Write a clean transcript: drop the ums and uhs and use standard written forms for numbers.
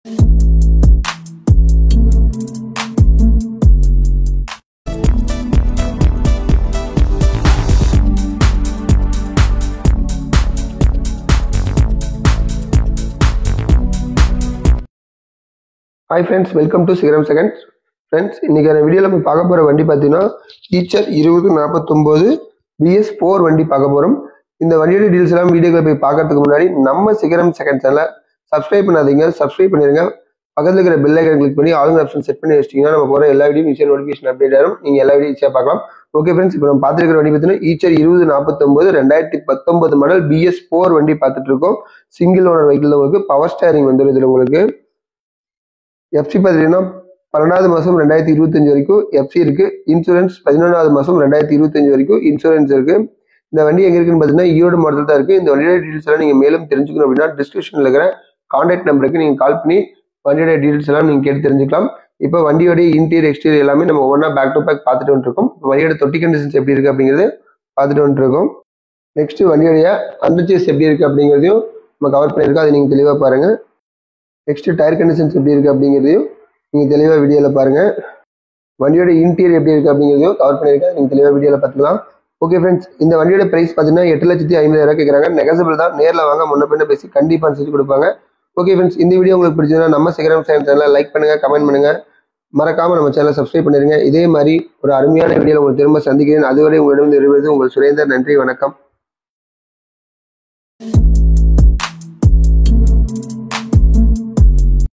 Hi friends, welcome to Sigaram Seconds. Friends, இன்னைக்கான வீடியோல நம்ம பார்க்க போற வண்டி பார்த்தீங்கன்னா ஈச்சர் 2049 BS4 வண்டி பார்க்க போறோம். இந்த வண்டியோட டீடைல்ஸ் எல்லாம் வீடியோக்குள்ள போய் பார்க்கிறதுக்கு முன்னாடி நம்ம சிகரம் செகண்ட் சேனலை சப்ஸ்கிரைப் பண்ணாதீங்க, சப்ஸ்கிரைப் பண்ணிருங்க. பக்கத்துல இருக்கிற பெல் ஐகான் கிளிக் பண்ணி ஆல் ஆப்ஷன் செட் பண்ணி வச்சிட்டீங்கன்னா நம்ம போற எல்லா வீடியோ ஈஸியா நோட்டிஃபிகேஷன் அப்டேட் ஆகும். நீங்க எல்லா வீடியோ ஈஸியா பார்க்கலாம். ஓகே ஃப்ரெண்ட்ஸ், இப்போ நம்ம பார்த்துருக்கிற வண்டி பார்த்தீங்கன்னா ஈச்சர் 2049 2019 மாடல் BS4 வண்டி பார்த்துட்டு இருக்கோம். சிங்கிள் ஓனர் வெஹிக்கிள் உங்களுக்கு பவர் ஸ்டேரிங் வந்துடும். இதுல உங்களுக்கு எஃப்சி பார்த்தீங்கன்னா 12வது மாதம் 2025 வரைக்கும் எஃப்சி இருக்கு. இன்சூரன்ஸ் 11வது மாதம் 2025 வரைக்கும் இன்சூரன்ஸ் இருக்கு. இந்த வண்டி எங்க இருக்குன்னு பார்த்தீங்கன்னா ஈரோடு மாவட்டத்தில் தான் இருக்கு. இந்த வண்டியோட டீடைல்ஸ் எல்லாம் நீங்க மேலும் தெரிஞ்சுக்கணும் அப்படின்னா டிஸ்கிரிப்ஷன்ல இருக்கிற கான்டாக்ட் நம்பருக்கு நீங்க கால் பண்ணி வண்டியோட டீடைல்ஸ் எல்லாம் நீங்க கேட்டு தெரிஞ்சுக்கலாம். இப்போ வண்டியோட இன்டீரியர் எக்ஸ்டீரியர் எல்லாமே நம்ம ஒவ்வொன்றா பேக் டு பேக் பார்த்துட்டு வந்துருக்கோம். வண்டியோட தொட்டி கண்டிஷன்ஸ் எப்படி இருக்கு அப்படிங்கிறது பார்த்துட்டு வந்துருக்கோம். நெக்ஸ்ட் வண்டியோடைய அண்டர்சேஸ் எப்படி இருக்கு அப்படிங்கிறதையும் நம்ம கவர் பண்ணியிருக்கோம். அதை நீங்க தெளிவாக பாருங்க. நெக்ஸ்ட் டயர் கண்டிஷன்ஸ் எப்படி இருக்கு அப்படிங்கிறதையும் நீங்க தெளிவாக வீடியோவில் பாருங்க. வண்டியோட இன்டீரியர் எப்படி இருக்கு அப்படிங்கிறதையும் கவர் பண்ணியிருக்கேன். நீங்க தெளிவாக வீடியோவில் பார்த்துக்கலாம். ஓகே ஃப்ரெண்ட்ஸ், இந்த வண்டியோட பிரைஸ் பார்த்தீங்கன்னா 8,50,000 கேட்குறாங்க. நெகசபிள் தான். நேரில் வாங்க, முன்ன பின்ன பேசி கண்டிப்பாக அனுசரிச்சு கொடுப்பாங்க. ஓகே ஃப்ரெண்ட்ஸ், இந்த வீடியோ உங்களுக்கு பிடிச்சதுன்னா நம்ம சிகரம் சேனலை லைக் பண்ணுங்க, கமெண்ட் பண்ணுங்க, மறக்காம நம்ம சேனலை சப்ஸ்கிரைப் பண்ணிருங்க. இதே மாதிரி ஒரு அருமையான வீடியோவில் உங்களுக்கு திரும்ப சந்திக்கிறேன். அதுவரை உங்களிடம் விரும்புவது உங்கள் சுரேந்தர். நன்றி, வணக்கம்.